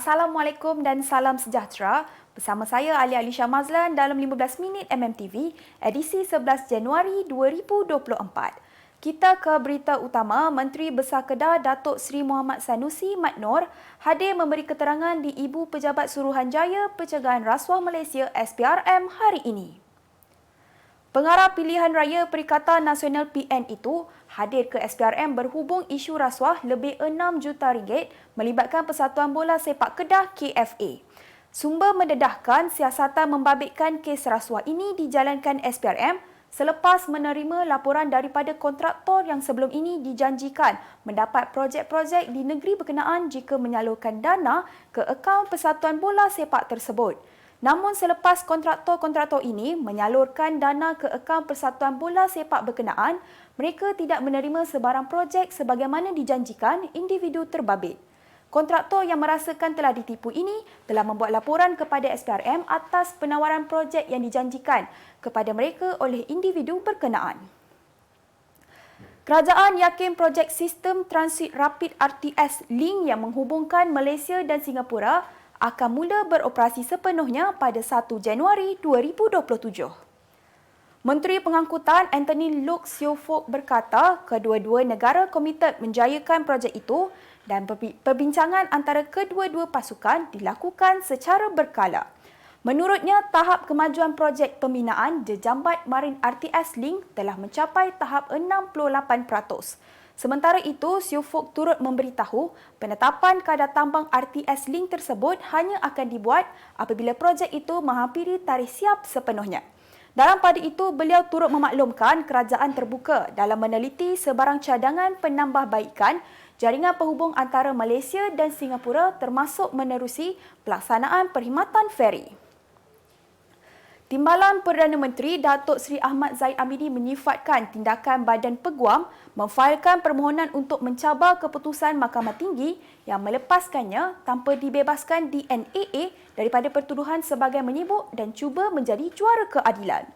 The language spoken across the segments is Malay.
Assalamualaikum dan salam sejahtera. Bersama saya Ali Alisha Mazlan dalam 15 minit MMTV, edisi 11 Januari 2024. Kita ke berita utama. Menteri Besar Kedah Datuk Seri Muhammad Sanusi Mat Noor hadir memberi keterangan di Ibu Pejabat Suruhanjaya Pencegahan Rasuah Malaysia SPRM hari ini. Pengarah Pilihan Raya Perikatan Nasional PN itu hadir ke SPRM berhubung isu rasuah lebih 6 juta ringgit melibatkan Persatuan Bola Sepak Kedah KFA. Sumber mendedahkan siasatan membabitkan kes rasuah ini dijalankan SPRM selepas menerima laporan daripada kontraktor yang sebelum ini dijanjikan mendapat projek-projek di negeri berkenaan jika menyalurkan dana ke akaun Persatuan Bola Sepak tersebut. Namun selepas kontraktor-kontraktor ini menyalurkan dana ke akaun Persatuan Bola Sepak berkenaan, mereka tidak menerima sebarang projek sebagaimana dijanjikan individu terbabit. Kontraktor yang merasakan telah ditipu ini telah membuat laporan kepada SPRM atas penawaran projek yang dijanjikan kepada mereka oleh individu berkenaan. Kerajaan yakin projek sistem transit rapid RTS Link yang menghubungkan Malaysia dan Singapura akan mula beroperasi sepenuhnya pada 1 Januari 2027. Menteri Pengangkutan Anthony Loke Siew Fook berkata kedua-dua negara komited menjayakan projek itu dan perbincangan antara kedua-dua pasukan dilakukan secara berkala. Menurutnya, tahap kemajuan projek pembinaan Jejambat Marin RTS Link telah mencapai tahap 68%. Sementara itu, Siew Fook turut memberitahu penetapan kadar tambang RTS Link tersebut hanya akan dibuat apabila projek itu menghampiri tarikh siap sepenuhnya. Dalam pada itu, beliau turut memaklumkan kerajaan terbuka dalam meneliti sebarang cadangan penambahbaikan jaringan penghubung antara Malaysia dan Singapura termasuk menerusi pelaksanaan perkhidmatan feri. Timbalan Perdana Menteri Datuk Seri Ahmad Zahid Hamidi menyifatkan tindakan Badan Peguam memfailkan permohonan untuk mencabar keputusan Mahkamah Tinggi yang melepaskannya tanpa dibebaskan DNAA daripada pertuduhan sebagai menyibuk dan cuba menjadi juara keadilan.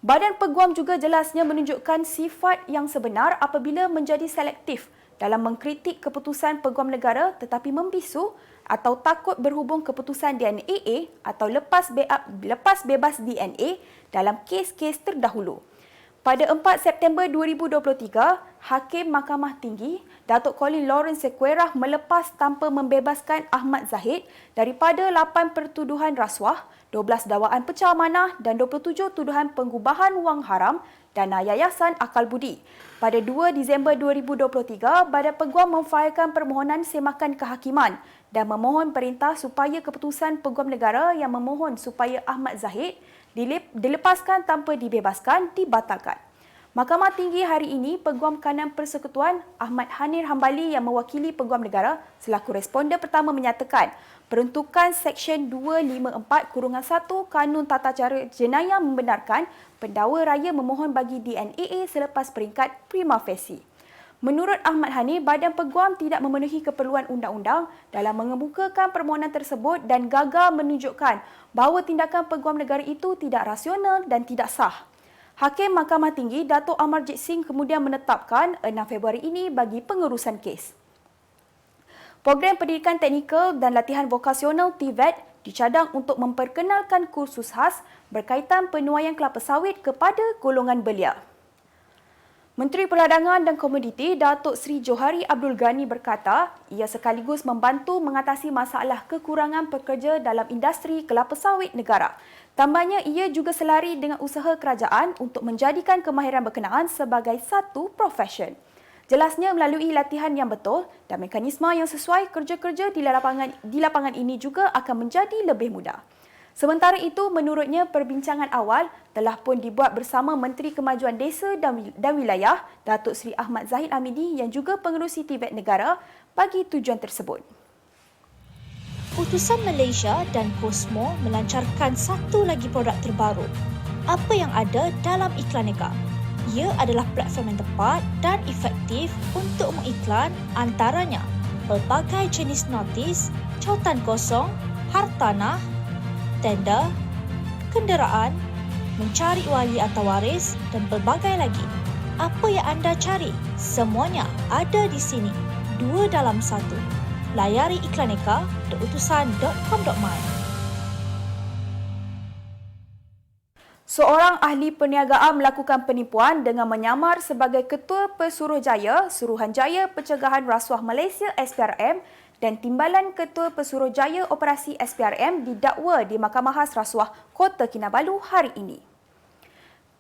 Badan Peguam juga jelasnya menunjukkan sifat yang sebenar apabila menjadi selektif dalam mengkritik keputusan Peguam Negara tetapi membisu atau takut berhubung keputusan DNAA atau lepas bebas DNA dalam kes-kes terdahulu. Pada 4 September 2023, Hakim Mahkamah Tinggi Datuk Colin Lawrence Sequeirah melepas tanpa membebaskan Ahmad Zahid daripada 8 pertuduhan rasuah, 12 dakwaan pecah amanah dan 27 tuduhan pengubahan wang haram dana Yayasan Akal Budi. Pada 2 Disember 2023, Badan Peguam memfailkan permohonan semakan kehakiman dan memohon perintah supaya keputusan Peguam Negara yang memohon supaya Ahmad Zahid dilepaskan tanpa dibebaskan dibatalkan. Mahkamah Tinggi hari ini, Peguam Kanan Persekutuan Ahmad Hanir Hambali yang mewakili Peguam Negara selaku responden pertama menyatakan peruntukan Seksyen 254-1 Kanun Tata Cara Jenayah membenarkan pendakwa raya memohon bagi DNAA selepas peringkat prima facie. Menurut Ahmad Hanir, Badan Peguam tidak memenuhi keperluan undang-undang dalam mengemukakan permohonan tersebut dan gagal menunjukkan bahawa tindakan Peguam Negara itu tidak rasional dan tidak sah. Hakim Mahkamah Tinggi Datuk Amarjit Singh kemudian menetapkan 6 Februari ini bagi pengurusan kes. Program Pendidikan Teknikal dan Latihan Vokasional TVET dicadang untuk memperkenalkan kursus khas berkaitan penuaian kelapa sawit kepada golongan belia. Menteri Perdagangan dan Komoditi Datuk Seri Johari Abdul Ghani berkata ia sekaligus membantu mengatasi masalah kekurangan pekerja dalam industri kelapa sawit negara. Tambahnya, ia juga selari dengan usaha kerajaan untuk menjadikan kemahiran berkenaan sebagai satu profesion. Jelasnya, melalui latihan yang betul dan mekanisme yang sesuai, kerja-kerja di lapangan ini juga akan menjadi lebih mudah. Sementara itu, menurutnya perbincangan awal telah pun dibuat bersama Menteri Kemajuan Desa dan Wilayah Datuk Seri Ahmad Zahid Hamidi yang juga pengerusi TVET negara bagi tujuan tersebut. Utusan Malaysia dan Cosmo melancarkan satu lagi produk terbaru. Apa yang ada dalam Iklanega? Ia adalah platform yang tepat dan efektif untuk mengiklan antaranya pelbagai jenis notis, cautan kosong, hartanah, tender, kenderaan, mencari wali atau waris dan pelbagai lagi. Apa yang anda cari? Semuanya ada di sini. 2 dalam 1. Layari iklaneka.utusan.com.my. Seorang ahli perniagaan melakukan penipuan dengan menyamar sebagai Ketua Pesuruhjaya Suruhanjaya Pencegahan Rasuah Malaysia SPRM dan Timbalan Ketua Pesuruhjaya Operasi SPRM didakwa di Mahkamah Khas Rasuah Kota Kinabalu hari ini.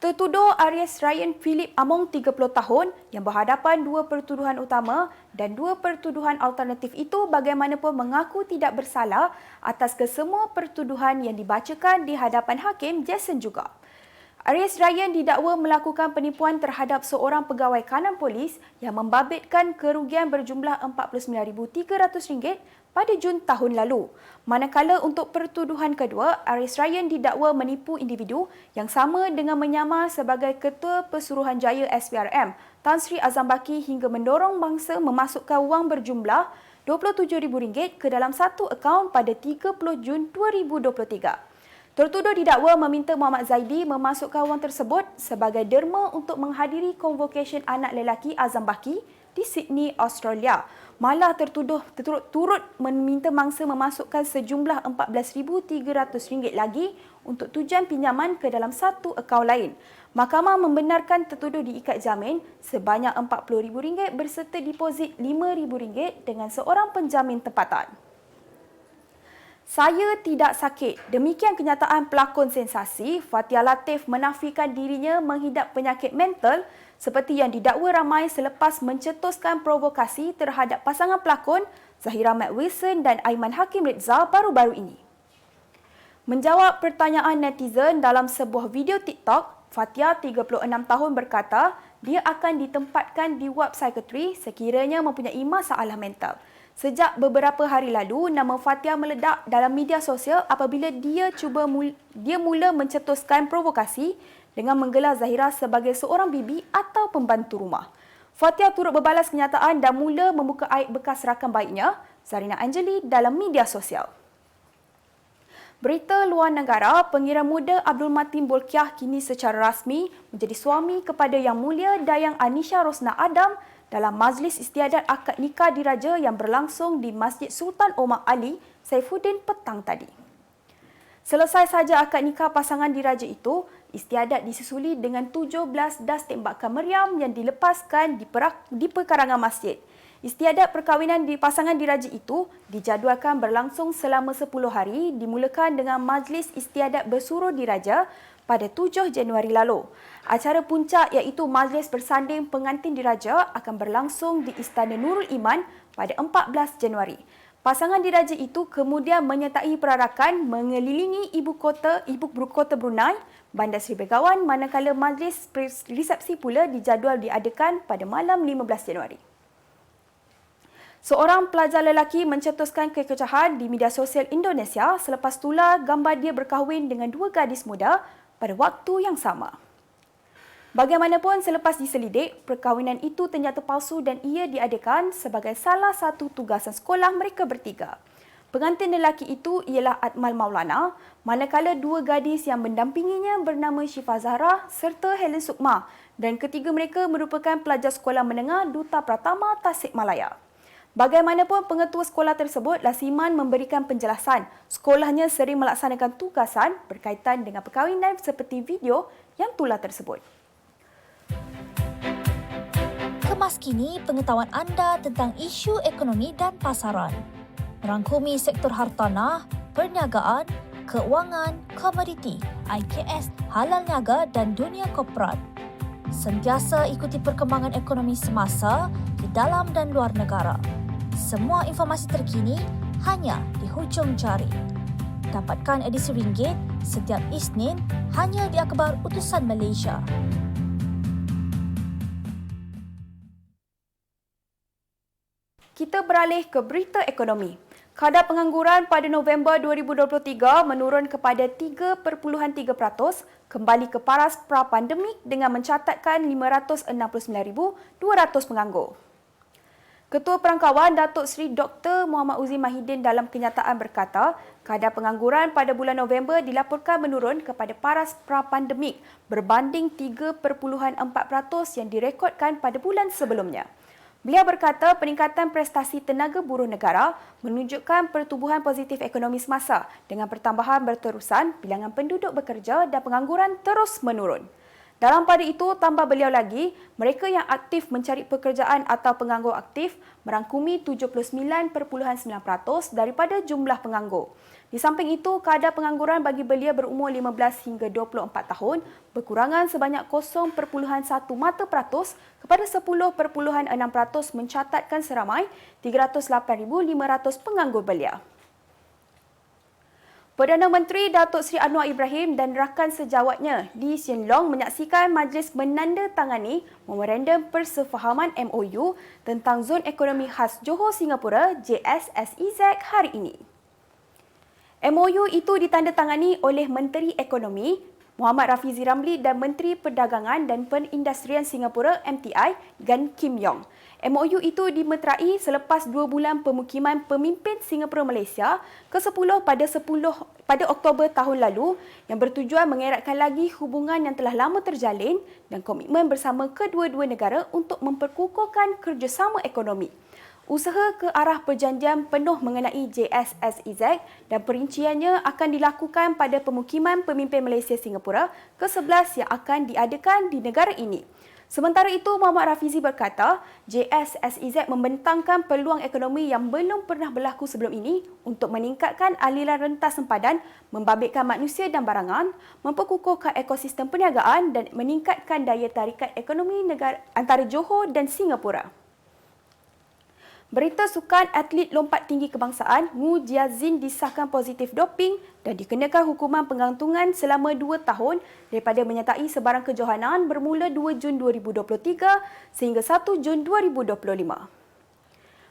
Tertuduh Aries Ryan Philip Among 30 tahun yang berhadapan dua pertuduhan utama dan dua pertuduhan alternatif itu bagaimanapun mengaku tidak bersalah atas kesemua pertuduhan yang dibacakan di hadapan Hakim Jason juga. Aries Ryan didakwa melakukan penipuan terhadap seorang pegawai kanan polis yang membabitkan kerugian berjumlah RM49,300 pada Jun tahun lalu. Manakala untuk pertuduhan kedua, Aries Ryan didakwa menipu individu yang sama dengan menyamar sebagai Ketua Pesuruhanjaya SPRM, Tan Sri Azam Baki hingga mendorong bangsa memasukkan wang berjumlah RM27,000 ke dalam satu akaun pada 30 Jun 2023. Tertuduh didakwa meminta Muhammad Zaidi memasukkan wang tersebut sebagai derma untuk menghadiri convocation anak lelaki Azam Baki di Sydney, Australia. Malah tertuduh turut meminta mangsa memasukkan sejumlah RM14,300 lagi untuk tujuan pinjaman ke dalam satu akaun lain. Mahkamah membenarkan tertuduh diikat jamin sebanyak RM40,000 berserta deposit RM5,000 dengan seorang penjamin tempatan. Saya tidak sakit. Demikian kenyataan pelakon sensasi Fathia Latif menafikan dirinya menghidap penyakit mental seperti yang didakwa ramai selepas mencetuskan provokasi terhadap pasangan pelakon Zahira Matt Wilson dan Aiman Hakim Reza baru-baru ini. Menjawab pertanyaan netizen dalam sebuah video TikTok, Fathia 36 tahun berkata dia akan ditempatkan di ward psikiatri sekiranya mempunyai masalah mental. Sejak beberapa hari lalu, nama Fathia meledak dalam media sosial apabila dia mula mencetuskan provokasi dengan menggelar Zahira sebagai seorang bibi atau pembantu rumah. Fathia turut berbalas kenyataan dan mula membuka aib bekas rakan baiknya, Zarina Anjali, dalam media sosial. Berita luar negara, pengira muda Abdul Matin Bolkiah kini secara rasmi menjadi suami kepada Yang Mulia Dayang Anisha Rosna Adam dalam majlis istiadat akad nikah diraja yang berlangsung di Masjid Sultan Omar Ali, Saifuddin petang tadi. Selesai saja akad nikah pasangan diraja itu, istiadat disusuli dengan 17 das tembakan meriam yang dilepaskan di perkarangan masjid. Istiadat perkahwinan di pasangan diraja itu dijadualkan berlangsung selama 10 hari, dimulakan dengan majlis istiadat bersuruh diraja pada 7 Januari lalu. Acara puncak iaitu majlis bersanding pengantin diraja akan berlangsung di Istana Nurul Iman pada 14 Januari. Pasangan diraja itu kemudian menyertai perarakan mengelilingi ibu berkota Brunei, Bandar Seri Begawan, manakala majlis resepsi pula dijadual diadakan pada malam 15 Januari. Seorang pelajar lelaki mencetuskan kekecahan di media sosial Indonesia selepas tular gambar dia berkahwin dengan dua gadis muda pada waktu yang sama. Bagaimanapun, selepas diselidik, perkahwinan itu ternyata palsu dan ia diadakan sebagai salah satu tugasan sekolah mereka bertiga. Pengantin lelaki itu ialah Atmal Maulana, manakala dua gadis yang mendampinginya bernama Syifa Zahra serta Helen Sukma dan ketiga mereka merupakan pelajar sekolah menengah Duta Pratama Tasikmalaya. Bagaimanapun, pengetua sekolah tersebut lasiman memberikan penjelasan sekolahnya sering melaksanakan tugasan berkaitan dengan perkahwinan seperti video yang tular tersebut. Kemas kini pengetahuan anda tentang isu ekonomi dan pasaran. Merangkumi sektor hartanah, perniagaan, keuangan, komoditi, IKS, halal niaga dan dunia korporat. Sentiasa ikuti perkembangan ekonomi semasa di dalam dan luar negara. Semua informasi terkini hanya di hujung jari. Dapatkan edisi ringgit setiap Isnin hanya di Akhbar Utusan Malaysia. Kita beralih ke berita ekonomi. Kadar pengangguran pada November 2023 menurun kepada 3.3%, kembali ke paras pra-pandemik dengan mencatatkan 569,200 penganggur. Ketua Perangkawan Datuk Seri Dr. Muhammad Uzi Mahidin dalam kenyataan berkata, kadar pengangguran pada bulan November dilaporkan menurun kepada paras pra-pandemik berbanding 3.4% yang direkodkan pada bulan sebelumnya. Beliau berkata peningkatan prestasi tenaga buruh negara menunjukkan pertumbuhan positif ekonomi semasa dengan pertambahan berterusan bilangan penduduk bekerja dan pengangguran terus menurun. Dalam pada itu, tambah beliau lagi, mereka yang aktif mencari pekerjaan atau penganggur aktif merangkumi 79.9% daripada jumlah penganggur. Di samping itu, kadar pengangguran bagi belia berumur 15 hingga 24 tahun berkurangan sebanyak 0.1 mata peratus kepada 10.6% mencatatkan seramai 308,500 penganggur belia. Perdana Menteri Datuk Seri Anwar Ibrahim dan rakan sejawatnya Lee Hsien Loong menyaksikan majlis menandatangani memorandum persefahaman MOU tentang Zon Ekonomi Khas Johor Singapura JSSEZ hari ini. MOU itu ditandatangani oleh Menteri Ekonomi Muhammad Rafizi Ramli dan Menteri Perdagangan dan Perindustrian Singapura MTI Gan Kim Yong. MOU itu dimeterai selepas 2 bulan pemukiman pemimpin Singapura Malaysia ke-10 pada Oktober tahun lalu yang bertujuan mengeratkan lagi hubungan yang telah lama terjalin dan komitmen bersama kedua-dua negara untuk memperkukuhkan kerjasama ekonomi. Usaha ke arah perjanjian penuh mengenai JSSEZ dan perinciannya akan dilakukan pada pemukiman pemimpin Malaysia Singapura ke-11 yang akan diadakan di negara ini. Sementara itu, Muhammad Rafizi berkata, JSSEZ membentangkan peluang ekonomi yang belum pernah berlaku sebelum ini untuk meningkatkan aliran rentas sempadan, membabitkan manusia dan barangan, memperkukuhkan ekosistem perniagaan dan meningkatkan daya tarikan ekonomi negara antara Johor dan Singapura. Berita sukan atlet lompat tinggi kebangsaan Ngu Jiazin disahkan positif doping dan dikenakan hukuman penggantungan selama 2 tahun daripada menyertai sebarang kejohanan bermula 2 Jun 2023 sehingga 1 Jun 2025.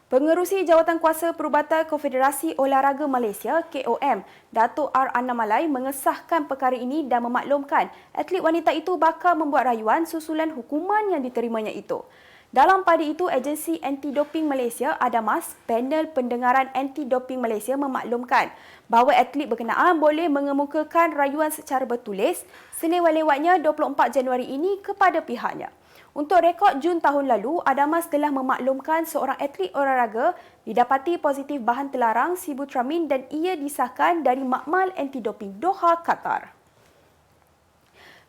Pengerusi Jawatankuasa Perubatan Konfederasi Olahraga Malaysia KOM, Datuk R. Annamalai mengesahkan perkara ini dan memaklumkan atlet wanita itu bakal membuat rayuan susulan hukuman yang diterimanya itu. Dalam pada itu, Agensi Anti-Doping Malaysia ADAMAS, panel pendengaran Anti-Doping Malaysia memaklumkan bahawa atlet berkenaan boleh mengemukakan rayuan secara bertulis selewat-lewatnya 24 Januari ini kepada pihaknya. Untuk rekod Jun tahun lalu, ADAMAS telah memaklumkan seorang atlet olahraga didapati positif bahan terlarang sibutramin dan ia disahkan dari Makmal Anti-Doping Doha, Qatar.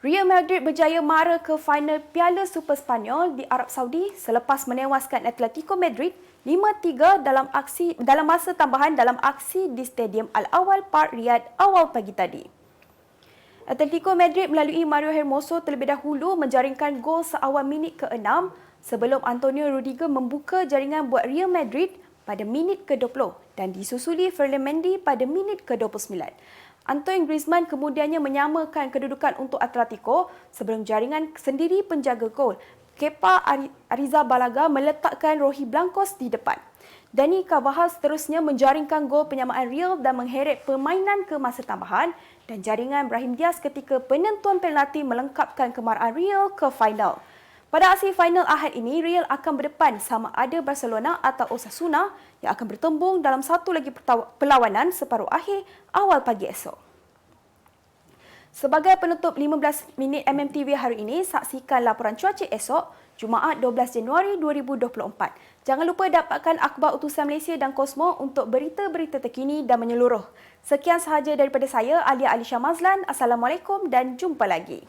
Real Madrid berjaya mara ke final Piala Super Spanyol di Arab Saudi selepas menewaskan Atletico Madrid 5-3 dalam masa tambahan dalam aksi di Stadium Al-Awal Park Riyadh awal pagi tadi. Atletico Madrid melalui Mario Hermoso terlebih dahulu menjaringkan gol seawal minit ke-6 sebelum Antonio Rudiger membuka jaringan buat Real Madrid pada minit ke-20 dan disusuli Ferland Mendy pada minit ke-29. Antoine Griezmann kemudiannya menyamakan kedudukan untuk Atletico sebelum jaringan sendiri penjaga gol Kepa Arrizabalaga meletakkan Rohi Blancos di depan. Dani Carvajal seterusnya menjaringkan gol penyamaan Real dan mengheret permainan ke masa tambahan dan jaringan Brahim Diaz ketika penentuan penalti melengkapkan kemarahan Real ke final. Pada aksi final Ahad ini, Real akan berdepan sama ada Barcelona atau Osasuna yang akan bertembung dalam satu lagi perlawanan separuh akhir awal pagi esok. Sebagai penutup 15 minit MMTV hari ini, saksikan laporan cuaca esok, Jumaat 12 Januari 2024. Jangan lupa dapatkan akhbar utusan Malaysia dan Kosmo untuk berita-berita terkini dan menyeluruh. Sekian sahaja daripada saya, Alia Alisha Mazlan. Assalamualaikum dan jumpa lagi.